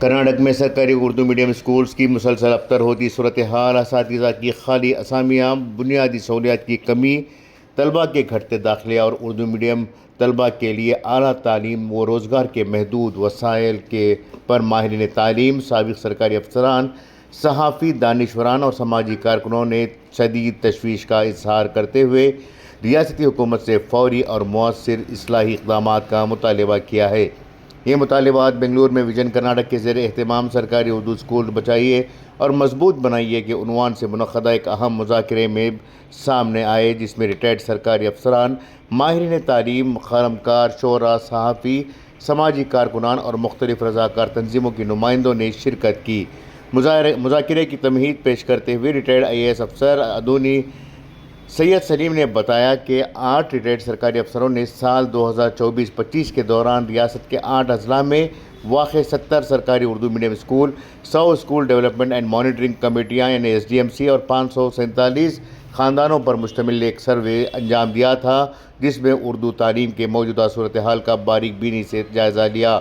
کرناٹک میں سرکاری Urdu medium schools کی مسلسل ابتر ہوتی صورتحال، اساتذہ کی خالی اسامیاں، بنیادی سہولیات کی کمی، طلباء کے گھٹتے داخلے اور اردو میڈیم طلباء کے لیے اعلیٰ تعلیم و روزگار کے محدود وسائل پر ماہرین تعلیم، سابق سرکاری افسران، صحافی، دانشوران اور سماجی کارکنوں نے شدید تشویش کا اظہار کرتے ہوئے ریاستی حکومت سے فوری اور مؤثر اصلاحی اقدامات کا مطالبہ کیا ہے۔ یہ مطالبات بنگلور میں ویژن کرناٹک کے زیر اہتمام سرکاری اردو اسکول بچائیے اور مضبوط بنائیے کے عنوان سے منعقدہ ایک اہم مذاکرے میں سامنے آئے، جس میں ریٹائرڈ سرکاری افسران، ماہرین تعلیم، قلمکار، شعراء، صحافی، سماجی کارکنان اور مختلف رضاکار تنظیموں کے نمائندوں نے شرکت کی۔ مذاکرے کی تمہید پیش کرتے ہوئے ریٹائرڈ IAS افسر ادونی سید سلیم نے بتایا کہ 8 ریٹائرڈ سرکاری افسروں نے سال 2024-25 کے دوران ریاست کے 8 اضلاع میں واقع 70 سرکاری Urdu medium school, 100 school development and monitoring کمیٹیاں یعنی SDMC اور 547 خاندانوں پر مشتمل ایک سروے انجام دیا تھا، جس میں اردو تعلیم کے موجودہ صورتحال کا باریک بینی سے جائزہ لیا۔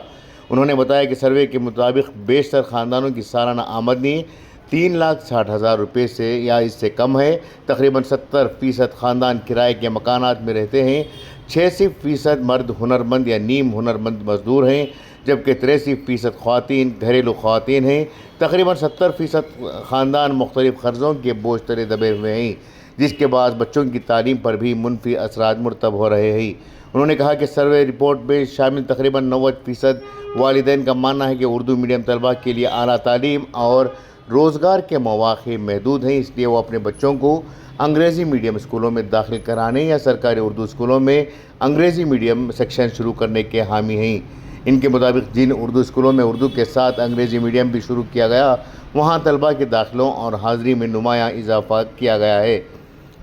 انہوں نے بتایا کہ سروے کے مطابق بیشتر خاندانوں کی سالانہ آمدنی 3,60,000 روپے سے یا اس سے کم ہے۔ تقریباً 70% خاندان کرائے کے مکانات میں رہتے ہیں، 86% مرد ہنرمند یا نیم ہنرمند مزدور ہیں، جبکہ 83% خواتین گھریلو خواتین ہیں۔ تقریباً 70% خاندان مختلف قرضوں کے بوجھ تلے دبے ہوئے ہیں، جس کے باعث بچوں کی تعلیم پر بھی منفی اثرات مرتب ہو رہے ہیں۔ انہوں نے کہا کہ سروے رپورٹ میں شامل تقریباً 90% والدین کا ماننا ہے کہ اردو میڈیم طلباء کے لیے اعلیٰ تعلیم اور روزگار کے مواقع محدود ہیں، اس لیے وہ اپنے بچوں کو انگریزی میڈیم اسکولوں میں داخل کرانے یا سرکاری اردو اسکولوں میں انگریزی میڈیم سیکشن شروع کرنے کے حامی ہیں۔ ان کے مطابق جن اردو اسکولوں میں اردو کے ساتھ انگریزی میڈیم بھی شروع کیا گیا، وہاں طلباء کے داخلوں اور حاضری میں نمایاں اضافہ کیا گیا ہے۔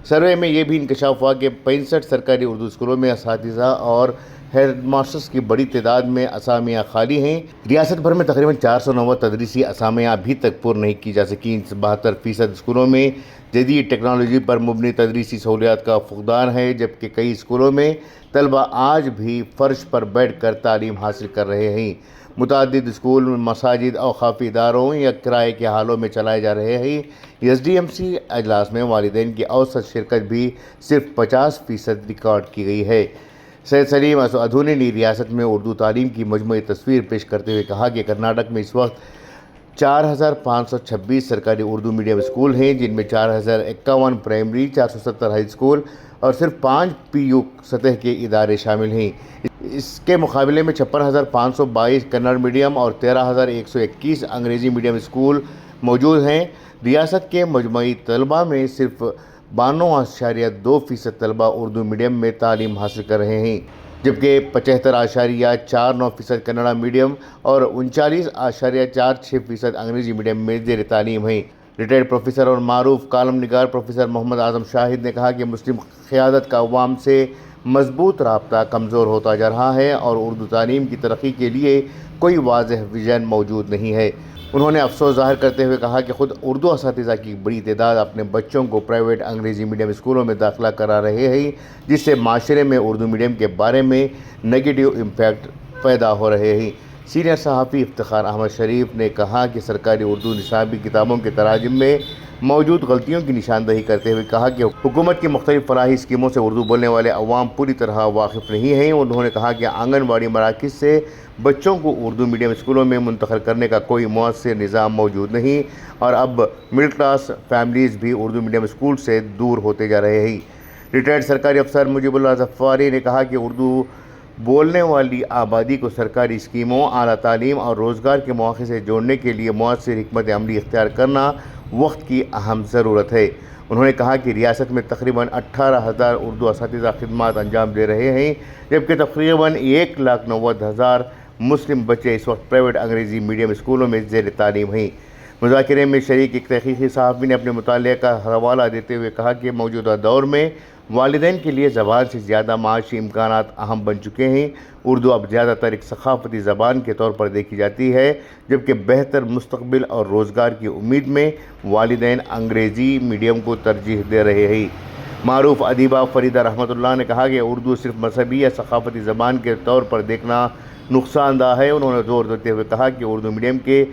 سروے میں یہ بھی انکشاف ہوا کہ 65 سرکاری اردو اسکولوں میں اساتذہ اور ہیڈ ماسٹرز کی بڑی تعداد میں اسامیاں خالی ہیں۔ ریاست بھر میں تقریباً 490 تدریسی اسامیاں ابھی تک پر نہیں کی جا سکیں۔ 72% اسکولوں میں جدید ٹیکنالوجی پر مبنی تدریسی سہولیات کا فقدان ہے، جبکہ کئی اسکولوں میں طلباء آج بھی فرش پر بیٹھ کر تعلیم حاصل کر رہے ہیں۔ متعدد اسکول مساجد، اوقافی اداروں یا کرائے کے حالوں میں چلائے جا رہے ہیں۔ SDMC اجلاس میں والدین کی اوسط شرکت بھی صرف 50% ریکارڈ کی گئی ہے۔ سید سلیم ادونی نے ریاست میں اردو تعلیم کی مجموعی تصویر پیش کرتے ہوئے کہا کہ کرناٹک میں اس وقت 4,526 سرکاری اردو میڈیم اسکول ہیں، جن میں 4,051 پرائمری، 470 ہائی اسکول اور صرف 5 PU سطح کے ادارے شامل ہیں۔ اس کے مقابلے میں 56,522 کنڑ میڈیم اور 13,121 انگریزی میڈیم اسکول موجود ہیں۔ ریاست کے مجموعی طلباء میں صرف 92.2% طلباء اردو میڈیم میں تعلیم حاصل کر رہے ہیں، جبکہ 75.49% کنڑا میڈیم اور 39.46% انگریزی میڈیم میں زیر تعلیم ہیں۔ ریٹائرڈ پروفیسر اور معروف کالم نگار پروفیسر محمد اعظم شاہد نے کہا کہ مسلم قیادت کا عوام سے مضبوط رابطہ کمزور ہوتا جا رہا ہے اور اردو تعلیم کی ترقی کے لیے کوئی واضح ویژن موجود نہیں ہے۔ انہوں نے افسوس ظاہر کرتے ہوئے کہا کہ خود اردو اساتذہ کی بڑی تعداد اپنے بچوں کو پرائیویٹ انگریزی میڈیم اسکولوں میں داخلہ کرا رہے ہیں، جس سے معاشرے میں اردو میڈیم کے بارے میں نگیٹو امپیکٹ پیدا ہو رہے ہیں۔ سینئر صحافی افتخار احمد شریف نے کہا کہ سرکاری اردو نصابی کتابوں کے تراجم میں موجود غلطیوں کی نشاندہی کرتے ہوئے کہا کہ حکومت کی مختلف فلاحی اسکیموں سے اردو بولنے والے عوام پوری طرح واقف نہیں ہیں۔ انہوں نے کہا کہ آنگن واڑی مراکز سے بچوں کو اردو میڈیم اسکولوں میں منتقل کرنے کا کوئی مؤثر نظام موجود نہیں اور اب مڈل کلاس فیملیز بھی اردو میڈیم اسکول سے دور ہوتے جا رہے ہیں۔ ریٹائرڈ سرکاری افسر مجیب اللہ ظفاری نے کہا کہ اردو بولنے والی آبادی کو سرکاری اسکیموں، اعلیٰ تعلیم اور روزگار کے مواقع سے جوڑنے کے لیے مؤثر حکمت عملی اختیار کرنا وقت کی اہم ضرورت ہے۔ انہوں نے کہا کہ ریاست میں تقریباً 18,000 اردو اساتذہ خدمات انجام دے رہے ہیں، جبکہ تقریباً 1,90,000 مسلم بچے اس وقت پرائیویٹ انگریزی میڈیم اسکولوں میں زیر تعلیم ہیں۔ مذاکرے میں شریک ایک تحقیقی صحافی نے اپنے مطالعے کا حوالہ دیتے ہوئے کہا کہ موجودہ دور میں والدین کے لیے زبان سے زیادہ معاشی امکانات اہم بن چکے ہیں۔ اردو اب زیادہ تر ایک ثقافتی زبان کے طور پر دیکھی جاتی ہے، جبکہ بہتر مستقبل اور روزگار کی امید میں والدین انگریزی میڈیم کو ترجیح دے رہے ہیں۔ معروف ادیبہ فریدہ رحمت اللہ نے کہا کہ اردو صرف مذہبی یا ثقافتی زبان کے طور پر دیکھنا نقصان دہ ہے۔ انہوں نے زور دیتے ہوئے کہا کہ اردو میڈیم کے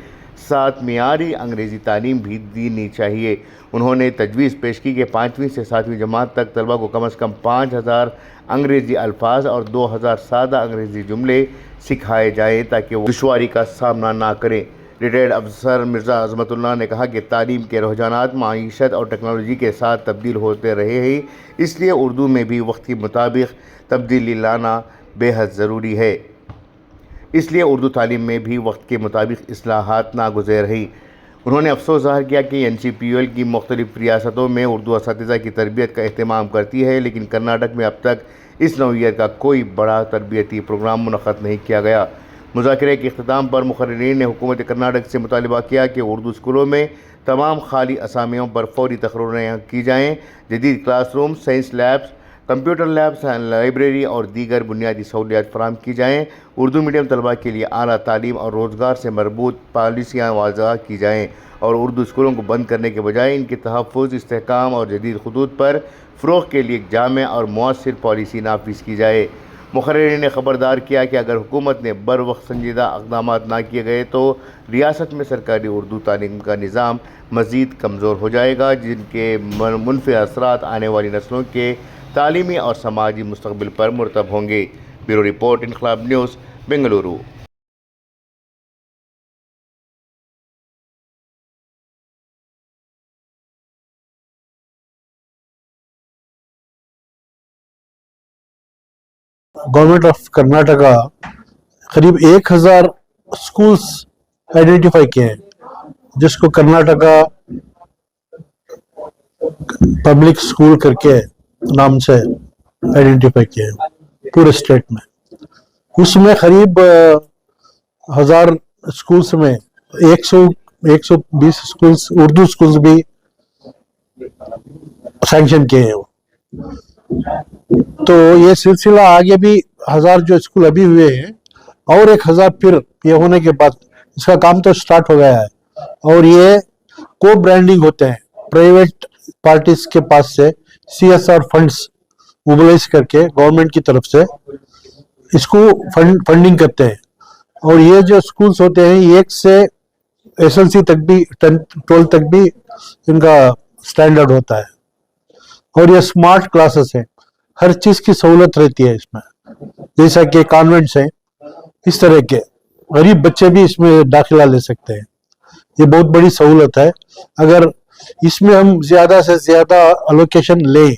ساتھ معیاری انگریزی تعلیم بھی دینی چاہیے۔ انہوں نے تجویز پیش کی کہ 5ویں سے 7ویں جماعت تک طلبہ کو کم از کم 5000 انگریزی الفاظ اور 2000 سادہ انگریزی جملے سکھائے جائیں تاکہ وہ دشواری کا سامنا نہ کریں۔ ریٹائرڈ افسر مرزا عظمت اللہ نے کہا کہ تعلیم کے رجحانات معیشت اور ٹیکنالوجی کے ساتھ تبدیل ہوتے رہے ہیں، اس لیے اردو میں بھی وقت کے مطابق تبدیلی لانا بے حد ضروری ہے۔ اس لیے اردو تعلیم میں بھی وقت کے مطابق اصلاحات ناگزیر ہیں۔ انہوں نے افسوس ظاہر کیا کہ NCPUL کی مختلف ریاستوں میں اردو اساتذہ کی تربیت کا اہتمام کرتی ہے، لیکن کرناٹک میں اب تک اس نوعیت کا کوئی بڑا تربیتی پروگرام منعقد نہیں کیا گیا۔ مذاکرے کے اختتام پر مقررین نے حکومت کرناٹک سے مطالبہ کیا کہ اردو اسکولوں میں تمام خالی اسامیوں پر فوری تقرریاں کی جائیں، جدید class room, science labs, computer labs, library اور دیگر بنیادی سہولیات فراہم کی جائیں۔ اردو میڈیم طلبہ کے لیے اعلیٰ تعلیم اور روزگار سے مربوط پالیسیاں وضع کی جائیں اور اردو اسکولوں کو بند کرنے کے بجائے ان کے تحفظ، استحکام اور جدید خطوط پر فروغ کے لیے ایک جامع اور مؤثر پالیسی نافذ کی جائے۔ مقررین نے خبردار کیا کہ اگر حکومت نے بروقت سنجیدہ اقدامات نہ کیے گئے تو ریاست میں سرکاری اردو تعلیم کا نظام مزید کمزور ہو جائے گا، جن کے منفی اثرات آنے والی نسلوں کے تعلیمی اور سماجی مستقبل پر مرتب ہوں گے۔ بیورو رپورٹ، انقلاب news, Bengaluru. Government of Karnataka قریب 1000 اسکولس آئیڈینٹیفائی کیے ہیں، جس کو کرناٹکا پبلک اسکول کر کے نام سے آئیڈینٹیفائی کیے ہیں پورے اسٹیٹ میں۔ اس میں قریب 1000 اسکولس میں 120 اسکولس اردو اسکولس بھی سینکشن کیے ہیں۔ تو یہ سلسلہ آگے بھی 1000 جو اسکول ابھی ہوئے ہیں اور 1000 پھر یہ ہونے کے بعد اس کا کام تو سٹارٹ ہو گیا ہے، اور یہ کو برانڈنگ ہوتے ہیں پرائیویٹ پارٹیز کے پاس سے CSR فنڈز موبلائز کر کے گورنمنٹ کی طرف سے اس کو فنڈنگ کرتے ہیں، اور یہ جو اسکولز ہوتے ہیں 1 سے SLC تک بھی 12 تک بھی ان کا سٹینڈرڈ ہوتا ہے، اور یہ اسمارٹ کلاسز ہیں، ہر چیز کی سہولت رہتی ہے اس میں، جیسا کہ کانوینٹس ہیں، اس طرح کے غریب بچے بھی اس میں داخلہ لے سکتے ہیں۔ یہ بہت بڑی سہولت ہے۔ اگر اس میں ہم زیادہ سے زیادہ الوکیشن لیں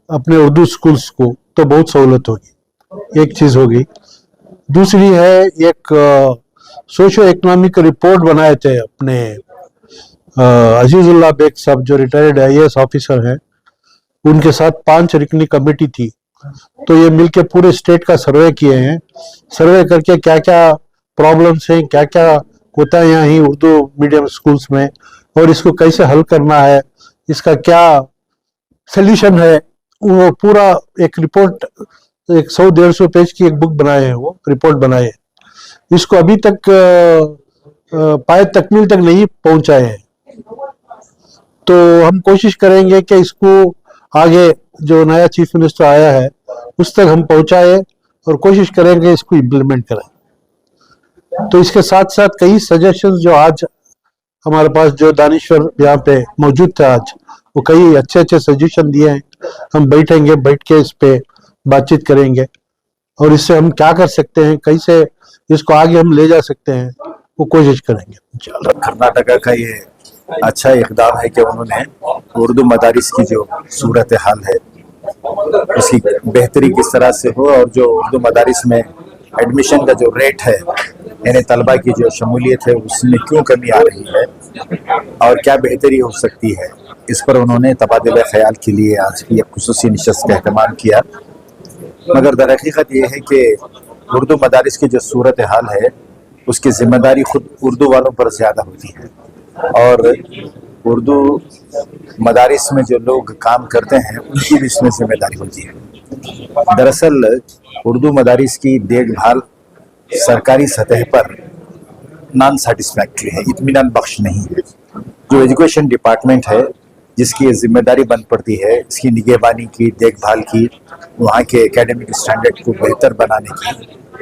اپنے اردو اسکولس کو تو بہت سہولت ہوگی، ایک چیز ہوگی۔ دوسری ہے ایک سوشو اکنامک رپورٹ بنائے تھے اپنے عزیز اللہ بیگ صاحب جو ریٹائرڈ IAS آفیسر ہیں، ان کے ساتھ 5 رکنی کمیٹی تھی، تو یہ مل کے پورے اسٹیٹ کا سروے کیے ہیں، سروے کر کے کیا کیا پرابلمس ہیں، کیا کیا کوتاہیاں ہیں اردو میڈیم اسکولس میں، اور اس کو کیسے حل کرنا ہے، اس کا کیا سلیوشن ہے، وہ پورا ایک رپورٹ 100-150 پیج کی ایک بک بنائے ہیں، وہ رپورٹ بنائے ہیں۔ اس کو ابھی تک پائے تکمیل تک نہیں پہنچائے ہیں، تو ہم کوشش کریں گے کہ اس کو آگے جو نیا چیف منسٹر آیا ہے اس تک ہم پہنچائے اور کوشش کریں گے اس کو امپلیمنٹ کریں۔ تو اس کے ساتھ ساتھ کئی سجیشنز جو آج ہمارے پاس جو دانشور یہاں پہ موجود تھے آج، وہ کئی اچھے سجیشن دیے ہیں، ہم بیٹھیں گے، بیٹھ کے اس پہ بات چیت کریں گے، اور اس سے ہم کیا کر سکتے ہیں، کیسے اس کو آگے ہم لے جا سکتے ہیں، وہ کوشش کریں گے۔ کرناٹکا کا یہ اچھا اقدام ہے کہ انہوں نے اردو مدارس کی جو صورتحال ہے اس کی بہتری کس طرح سے ہو، اور جو اردو مدارس میں ایڈمیشن کا جو ریٹ ہے، یعنی طلبہ کی جو شمولیت ہے اس میں کیوں کمی آ رہی ہے اور کیا بہتری ہو سکتی ہے، اس پر انہوں نے تبادلہ خیال کے لیے آج کی ایک خصوصی نشست کا اہتمام کیا۔ مگر در حقیقت یہ ہے کہ اردو مدارس کی جو صورتحال ہے اس کی ذمہ داری خود اردو والوں پر زیادہ ہوتی ہے، اور اردو مدارس میں جو لوگ کام کرتے ہیں ان کی بھی اس میں ذمہ داری ہوتی ہے۔ دراصل اردو مدارس کی دیکھ بھال سرکاری سطح پر نان سیٹسفیکٹری ہے، اطمینان بخش نہیں ہے۔ جو ایجوکیشن ڈپارٹمنٹ ہے جس کی یہ ذمہ داری بن پڑتی ہے اس کی نگہبانی کی، دیکھ بھال کی، وہاں کے اکیڈمک اسٹینڈرڈ کو بہتر بنانے کی،